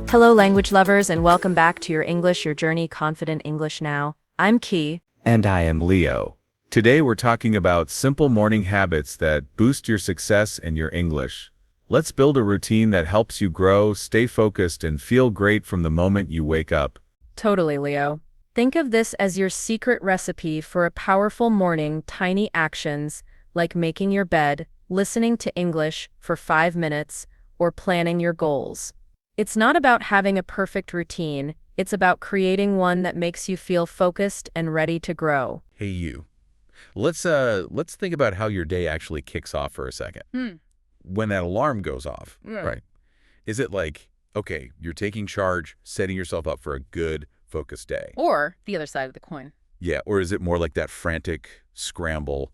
Hello, language lovers, and welcome back to Your Journey, Confident English Now. I'm Kei. And I am Leo. Today we're talking about simple morning habits that boost your success in your English. Let's build a routine that helps you grow, stay focused, and feel great from the moment you wake up. Totally, Leo. Think of this as your secret recipe for a powerful morning. Tiny actions like making your bed, listening to English for 5 minutes, or planning your goals. It's not about having a perfect routine. It's about creating one that makes you feel focused and ready to grow. Hey you. Let's think about how your day actually kicks off for a second. When that alarm goes off, right? Is it like, okay, you're taking charge, setting yourself up for a good, focused day? Or the other side of the coin. Yeah, or is it more like that frantic scramble,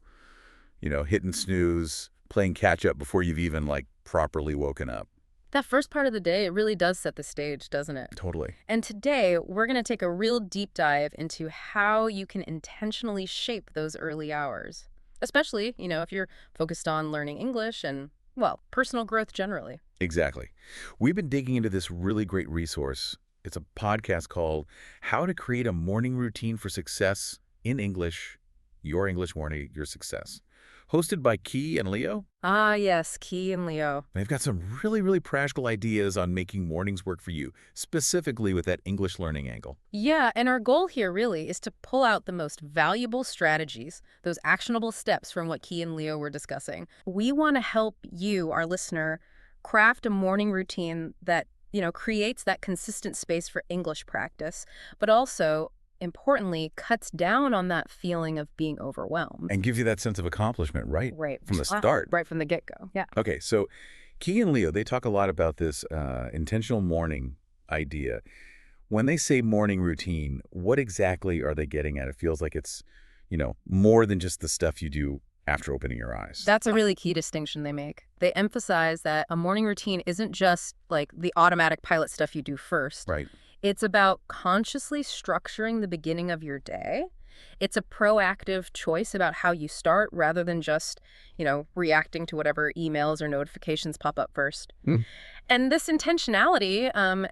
hitting snooze, playing catch up before you've even properly woken up? That first part of the day, it really does set the stage, doesn't it? Totally. And today, we're going to take a real deep dive into how you can intentionally shape those early hours. Especially, if you're focused on learning English and, well, personal growth generally. Exactly. We've been digging into this really great resource. It's a podcast called How to Create a Morning Routine for Success in English, Your English Morning, Your Success. Hosted by Kei and Leo. Ah, yes, Kei and Leo. They've got some really, really practical ideas on making mornings work for you, specifically with that English learning angle. Yeah, and our goal here really is to pull out the most valuable strategies, those actionable steps from what Kei and Leo were discussing. We want to help you, our listener, craft a morning routine that, creates that consistent space for English practice, but also importantly, cuts down on that feeling of being overwhelmed. And gives you that sense of accomplishment, right? Right. From the start. Right from the get-go, yeah. Okay, so Kei and Leo, they talk a lot about this intentional morning idea. When they say morning routine, what exactly are they getting at? It feels like it's, more than just the stuff you do after opening your eyes. That's a really key distinction they make. They emphasize that a morning routine isn't just like the automatic pilot stuff you do first. Right. It's about consciously structuring the beginning of your day. It's a proactive choice about how you start rather than just, reacting to whatever emails or notifications pop up first. And this intentionality,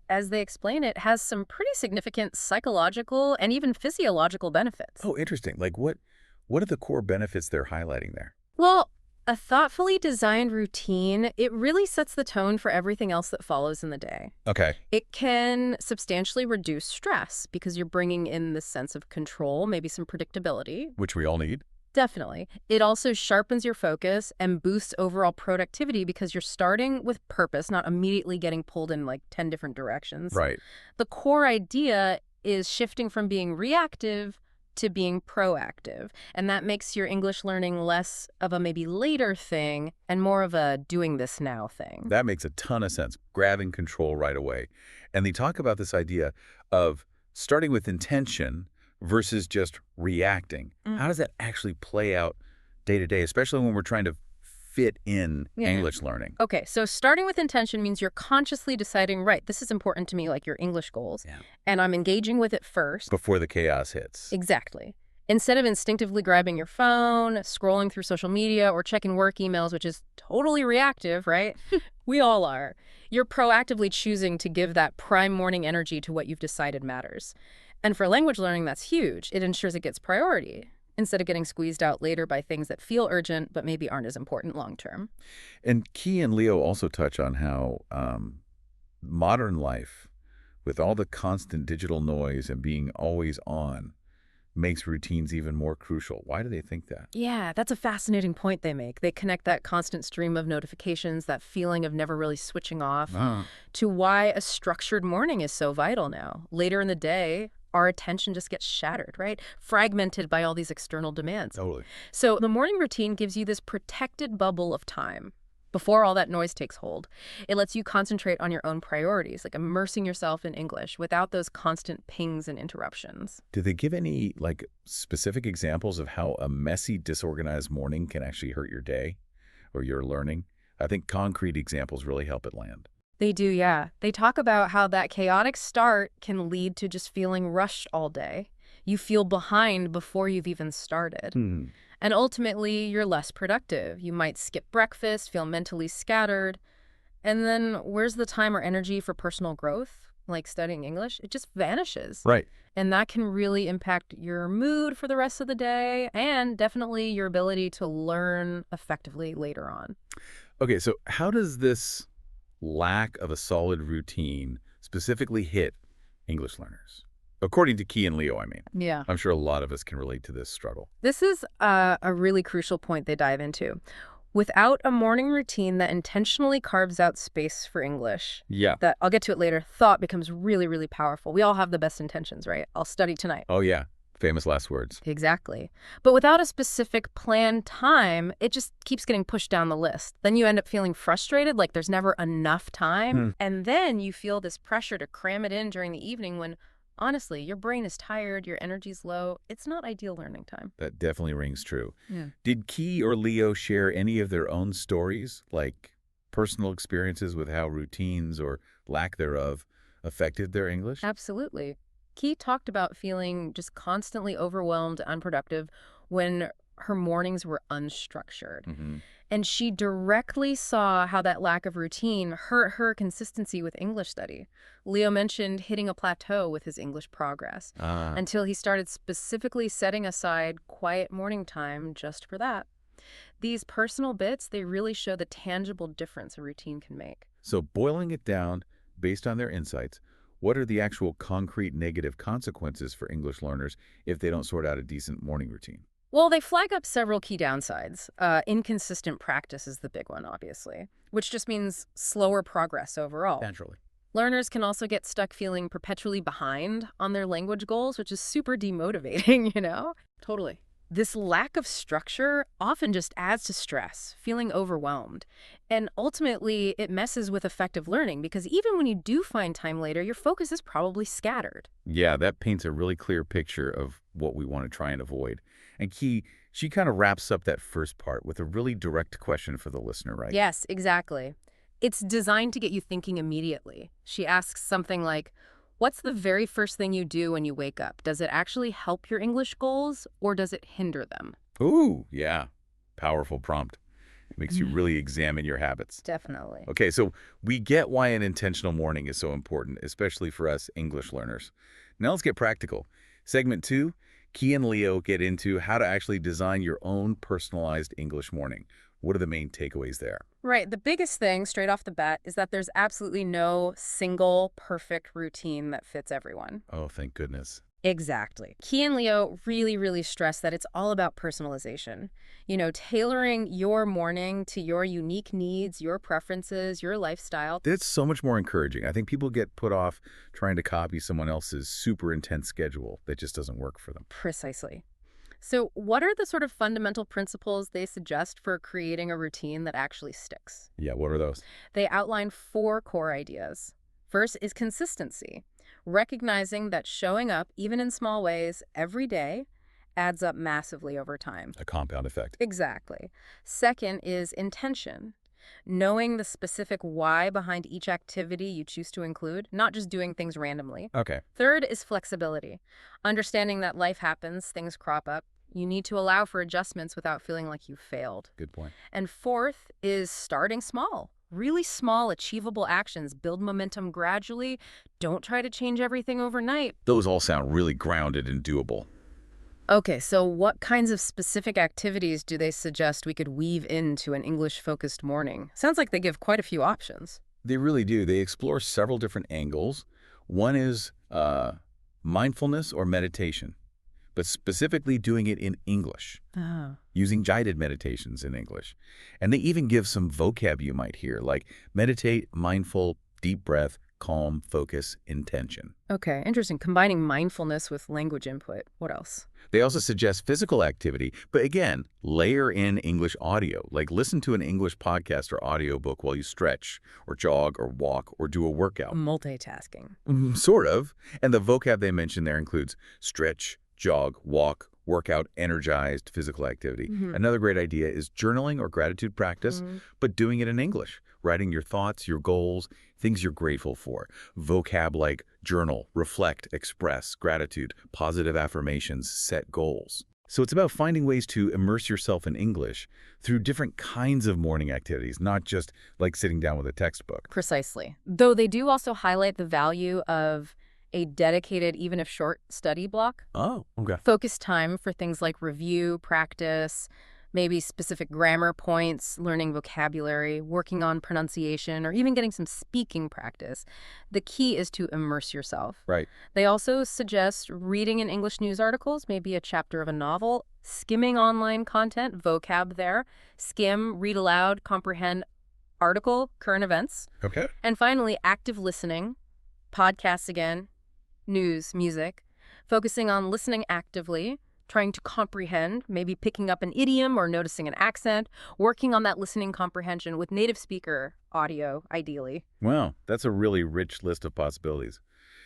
as they explain it, has some pretty significant psychological and even physiological benefits. Oh, interesting. What are the core benefits they're highlighting there? Well, a thoughtfully designed routine, it really sets the tone for everything else that follows in the day. Okay. It can substantially reduce stress because you're bringing in this sense of control, maybe some predictability. Which we all need. Definitely. It also sharpens your focus and boosts overall productivity because you're starting with purpose, not immediately getting pulled in 10 different directions. Right. The core idea is shifting from being reactive to being proactive. And that makes your English learning less of a maybe later thing and more of a doing this now thing. That makes a ton of sense, grabbing control right away. And they talk about this idea of starting with intention versus just reacting. How does that actually play out day to day, especially when we're trying to fit in English learning? Okay, so starting with intention means you're consciously deciding, right, this is important to me, like your English goals, and I'm engaging with it first. Before the chaos hits. Exactly. Instead of instinctively grabbing your phone, scrolling through social media, or checking work emails, which is totally reactive, right? We all are. You're proactively choosing to give that prime morning energy to what you've decided matters. And for language learning, that's huge. It ensures it gets priority, instead of getting squeezed out later by things that feel urgent but maybe aren't as important long term. And Kei and Leo also touch on how modern life, with all the constant digital noise and being always on, makes routines even more crucial. Why do they think that? Yeah, that's a fascinating point they make. They connect that constant stream of notifications, that feeling of never really switching off, to why a structured morning is so vital now. Later in the day, our attention just gets shattered, right? Fragmented by all these external demands. Totally. So the morning routine gives you this protected bubble of time before all that noise takes hold. It lets you concentrate on your own priorities, like immersing yourself in English without those constant pings and interruptions. Do they give any specific examples of how a messy, disorganized morning can actually hurt your day or your learning? I think concrete examples really help it land. They do, yeah. They talk about how that chaotic start can lead to just feeling rushed all day. You feel behind before you've even started. And ultimately, you're less productive. You might skip breakfast, feel mentally scattered. And then where's the time or energy for personal growth? like studying English, it just vanishes. Right. And that can really impact your mood for the rest of the day and definitely your ability to learn effectively later on. Okay, so how does this lack of a solid routine specifically hit English learners? According to Kei and Leo, I mean. Yeah. I'm sure a lot of us can relate to this struggle. This is a really crucial point they dive into. Without a morning routine that intentionally carves out space for English, Yeah. that I'll get to it later, thought becomes really, really powerful. We all have the best intentions, right? I'll study tonight. Oh, yeah. Famous last words. Exactly. But without a specific planned time, it just keeps getting pushed down the list. Then you end up feeling frustrated, like there's never enough time. And then you feel this pressure to cram it in during the evening when, honestly, your brain is tired, your energy's low. It's not ideal learning time. That definitely rings true. Yeah. Did Kei or Leo share any of their own stories, like personal experiences with how routines or lack thereof affected their English? Absolutely. Kei talked about feeling just constantly overwhelmed, unproductive when her mornings were unstructured. And she directly saw how that lack of routine hurt her consistency with English study. Leo mentioned hitting a plateau with his English progress until he started specifically setting aside quiet morning time just for that. These personal bits, they really show the tangible difference a routine can make. So boiling it down, based on their insights, what are the actual concrete negative consequences for English learners if they don't sort out a decent morning routine? Well, they flag up several key downsides. Inconsistent practice is the big one, obviously, which just means slower progress overall. Naturally. Learners can also get stuck feeling perpetually behind on their language goals, which is super demotivating, you know? Totally. This lack of structure often just adds to stress, feeling overwhelmed. And ultimately, it messes with effective learning because even when you do find time later, your focus is probably scattered. Yeah, that paints a really clear picture of what we want to try and avoid. And Kei, she kind of wraps up that first part with a really direct question for the listener, right? Yes, exactly. It's designed to get you thinking immediately. She asks something like, what's the very first thing you do when you wake up? Does it actually help your English goals or does it hinder them? Ooh, yeah. Powerful prompt. It makes you really examine your habits. Definitely. Okay, so we get why an intentional morning is so important, especially for us English learners. Now let's get practical. Segment 2, Kei and Leo get into how to actually design your own personalized English morning. What are the main takeaways there? Right. The biggest thing straight off the bat is that there's absolutely no single perfect routine that fits everyone. Oh, thank goodness. Exactly. Kei and Leo really, really stress that it's all about personalization. You know, tailoring your morning to your unique needs, your preferences, your lifestyle. That's so much more encouraging. I think people get put off trying to copy someone else's super intense schedule that just doesn't work for them. Precisely. So what are the sort of fundamental principles they suggest for creating a routine that actually sticks? Yeah, what are those? They outline 4 core ideas. First is consistency, recognizing that showing up, even in small ways, every day adds up massively over time. A compound effect. Exactly. Second is intention, knowing the specific why behind each activity you choose to include, not just doing things randomly. Okay. Third is flexibility, understanding that life happens, things crop up. You need to allow for adjustments without feeling like you failed. Good point. And fourth is starting small. Really small, achievable actions. Build momentum gradually. Don't try to change everything overnight. Those all sound really grounded and doable. Okay, so what kinds of specific activities do they suggest we could weave into an English-focused morning? Sounds like they give quite a few options. They really do. They explore several different angles. One is mindfulness or meditation, but specifically doing it in English, using guided meditations in English. And they even give some vocab you might hear, like meditate, mindful, deep breath, calm, focus, intention. Okay, interesting. Combining mindfulness with language input. What else? They also suggest physical activity, but again, layer in English audio, like listen to an English podcast or audiobook while you stretch or jog or walk or do a workout. Multitasking. Sort of. And the vocab they mention there includes stretch, jog, walk, workout, energized physical activity. Another great idea is journaling or gratitude practice, but doing it in English, writing your thoughts, your goals, things you're grateful for. Vocab like journal, reflect, express, gratitude, positive affirmations, set goals. So it's about finding ways to immerse yourself in English through different kinds of morning activities, not just like sitting down with a textbook. Precisely. Though they do also highlight the value of a dedicated, even if short, study block. Oh, okay. Focus time for things like review, practice, maybe specific grammar points, learning vocabulary, working on pronunciation, or even getting some speaking practice. The key is to immerse yourself. Right. They also suggest reading in English news articles, maybe a chapter of a novel, skimming online content, vocab there, skim, read aloud, comprehend article, current events. Okay. And finally, active listening, podcasts again, news, music, focusing on listening actively, trying to comprehend, maybe picking up an idiom or noticing an accent, working on that listening comprehension with native speaker audio, ideally. Wow, that's a really rich list of possibilities.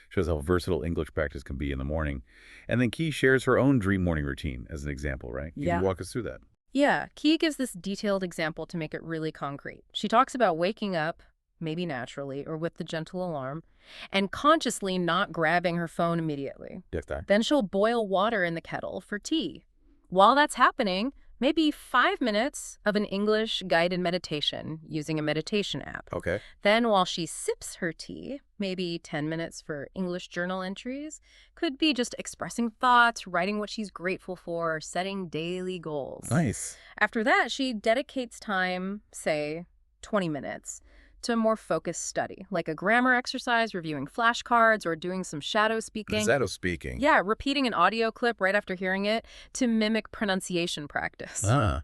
Shows how versatile English practice can be in the morning. And then Kei shares her own dream morning routine as an example, right? Can Yeah. you walk us through that? Yeah, Kei gives this detailed example to make it really concrete. She talks about waking up, maybe naturally or with the gentle alarm, and consciously not grabbing her phone immediately. Yes, sir. Then she'll boil water in the kettle for tea. While that's happening, maybe 5 minutes of an English guided meditation using a meditation app. Okay. Then while she sips her tea, maybe 10 minutes for English journal entries. Could be just expressing thoughts, writing what she's grateful for, setting daily goals. Nice. After that, she dedicates time, say 20 minutes, to more focused study, like a grammar exercise, reviewing flashcards, or doing some shadow speaking. Shadow speaking. Yeah, repeating an audio clip right after hearing it to mimic pronunciation practice. Ah.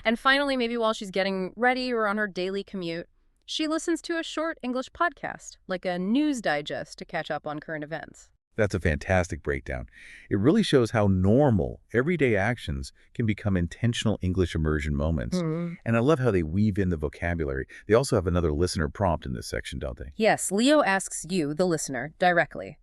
And finally, maybe while she's getting ready or on her daily commute, she listens to a short English podcast, like a news digest to catch up on current events. That's a fantastic breakdown. It really shows how normal, everyday actions can become intentional English immersion moments. Mhm. And I love how they weave in the vocabulary. They also have another listener prompt in this section, don't they? Yes, Leo asks you, the listener, directly,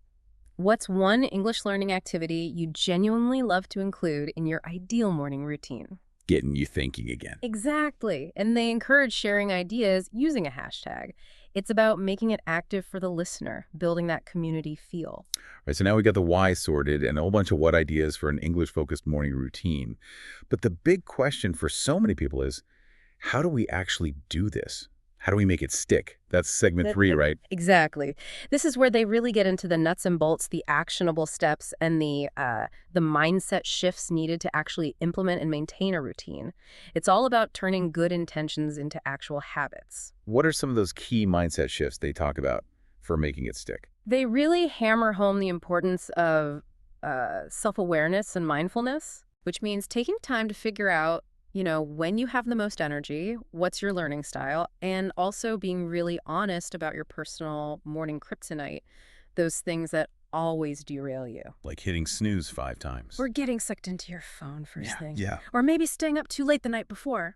what's one English learning activity you genuinely love to include in your ideal morning routine? Getting you thinking again. Exactly. And they encourage sharing ideas using a hashtag. It's about making it active for the listener, building that community feel. Right, so now we got the why sorted and a whole bunch of what ideas for an English-focused morning routine. But the big question for so many people is, how do we actually do this? How do we make it stick? That's segment 3, right? Exactly. This is where they really get into the nuts and bolts, the actionable steps, and the mindset shifts needed to actually implement and maintain a routine. It's all about turning good intentions into actual habits. What are some of those key mindset shifts they talk about for making it stick? They really hammer home the importance of self-awareness and mindfulness, which means taking time to figure out when you have the most energy, what's your learning style, and also being really honest about your personal morning kryptonite, those things that always derail you. Like hitting snooze 5 times. Or getting sucked into your phone first thing. Yeah. Or maybe staying up too late the night before.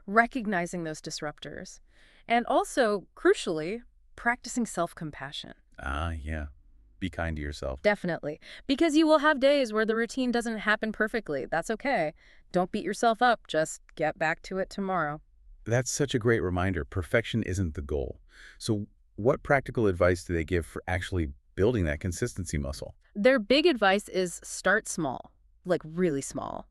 Recognizing those disruptors. And also, crucially, practicing self-compassion. Ah, yeah. Be kind to yourself. Definitely. Because you will have days where the routine doesn't happen perfectly. That's okay. Don't beat yourself up. Just get back to it tomorrow. That's such a great reminder. Perfection isn't the goal. So what practical advice do they give for actually building that consistency muscle? Their big advice is start small, like really small,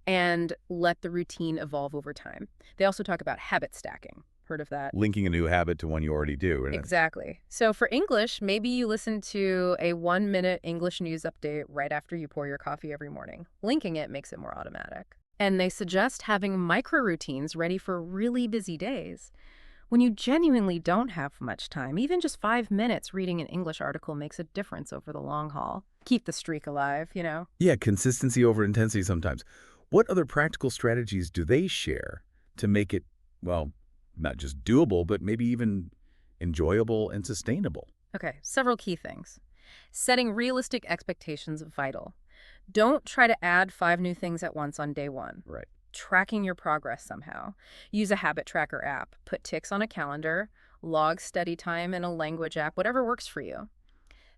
and let the routine evolve over time. They also talk about habit stacking. Heard of that? Linking a new habit to one you already do. Right? Exactly. So for English, maybe you listen to a 1-minute English news update right after you pour your coffee every morning. Linking it makes it more automatic. And they suggest having micro routines ready for really busy days. When you genuinely don't have much time, even just 5 minutes reading an English article makes a difference over the long haul. Keep the streak alive, Yeah, consistency over intensity sometimes. What other practical strategies do they share to make it, well, not just doable, but maybe even enjoyable and sustainable? Okay, several key things. Setting realistic expectations is vital. Don't try to add 5 new things at once on day 1. Right. Tracking your progress somehow. Use a habit tracker app. Put ticks on a calendar. Log study time in a language app, whatever works for you.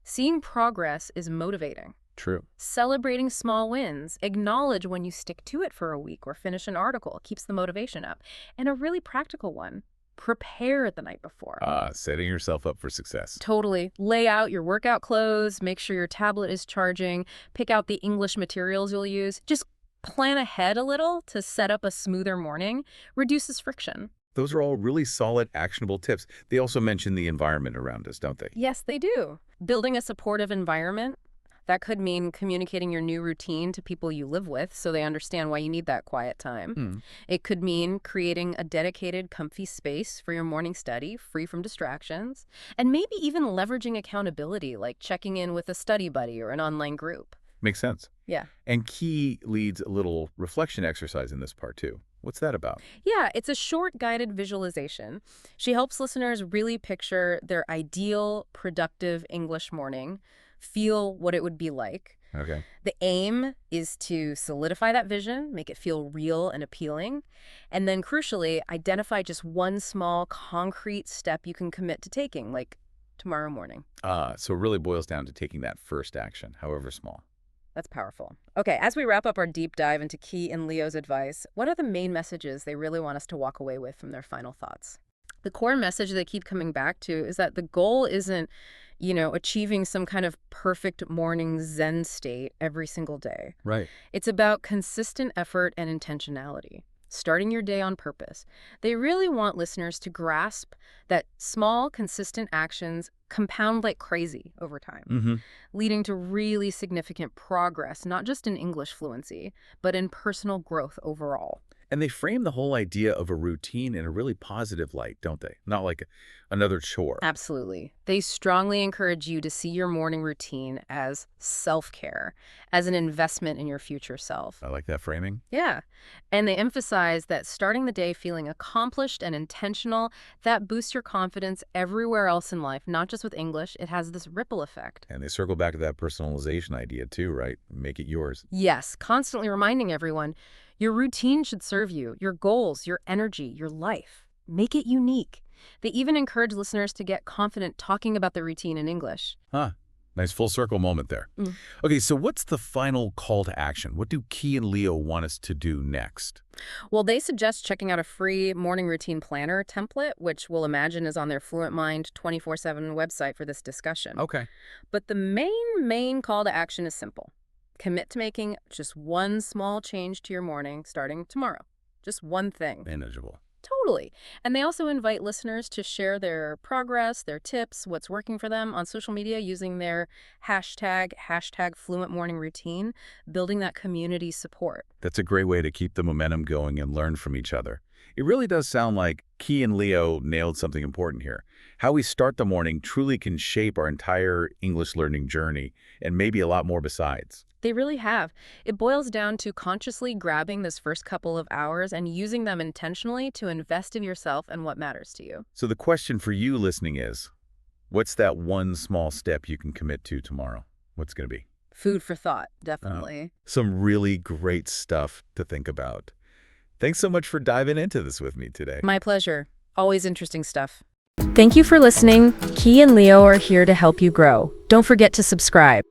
Seeing progress is motivating. True. Celebrating small wins. Acknowledge when you stick to it for a week or finish an article. Keeps the motivation up. And a really practical one. Prepare the night before. Setting yourself up for success. Totally. Lay out your workout clothes. Make sure your tablet is charging. Pick out the English materials you'll use. Just plan ahead a little to set up a smoother morning reduces friction. Those are all really solid, actionable tips. They also mention the environment around us, don't they? Yes, they do. Building a supportive environment, that could mean communicating your new routine to people you live with so they understand why you need that quiet time. Hmm. It could mean creating a dedicated, comfy space for your morning study, free from distractions, and maybe even leveraging accountability, like checking in with a study buddy or an online group. Makes sense. Yeah. And Key leads a little reflection exercise in this part, too. What's that about? Yeah, it's a short guided visualization. She helps listeners really picture their ideal, productive English morning, feel what it would be like. Okay. The aim is to solidify that vision, make it feel real and appealing, and then crucially, identify just one small, concrete step you can commit to taking, like tomorrow morning. So it really boils down to taking that first action, however small. That's powerful. Okay, as we wrap up our deep dive into Kei and Leo's advice, what are the main messages they really want us to walk away with from their final thoughts? The core message they keep coming back to is that the goal isn't, achieving some kind of perfect morning Zen state every single day. Right. It's about consistent effort and intentionality, starting your day on purpose. They really want listeners to grasp that small, consistent actions compound like crazy over time, Mm-hmm. leading to really significant progress, not just in English fluency, but in personal growth overall. And they frame the whole idea of a routine in a really positive light, don't they? Not like another chore. Absolutely. They strongly encourage you to see your morning routine as self-care, as an investment in your future self. I like that framing. Yeah. And they emphasize that starting the day feeling accomplished and intentional, that boosts your confidence everywhere else in life, not just with English. It has this ripple effect. And they circle back to that personalization idea too, right? Make it yours. Yes, constantly reminding everyone, your routine should serve you, your goals, your energy, your life. Make it unique. They even encourage listeners to get confident talking about the routine in English. Huh. Nice full circle moment there. Mm. Okay, so what's the final call to action? What do Key and Leo want us to do next? Well, they suggest checking out a free morning routine planner template, which we'll imagine is on their Fluent Mind 24/7 website for this discussion. Okay. But the main call to action is simple. Commit to making just one small change to your morning starting tomorrow. Just one thing. Manageable. Totally. And they also invite listeners to share their progress, their tips, what's working for them on social media using their hashtag Fluent Morning Routine, building that community support. That's a great way to keep the momentum going and learn from each other. It really does sound like Key and Leo nailed something important here. How we start the morning truly can shape our entire English learning journey, and maybe a lot more besides. They really have. It boils down to consciously grabbing this first couple of hours and using them intentionally to invest in yourself and what matters to you. So the question for you listening is, what's that one small step you can commit to tomorrow? What's going to be? Food for thought, definitely. Some really great stuff to think about. Thanks so much for diving into this with me today. My pleasure. Always interesting stuff. Thank you for listening. Kei and Leo are here to help you grow. Don't forget to subscribe.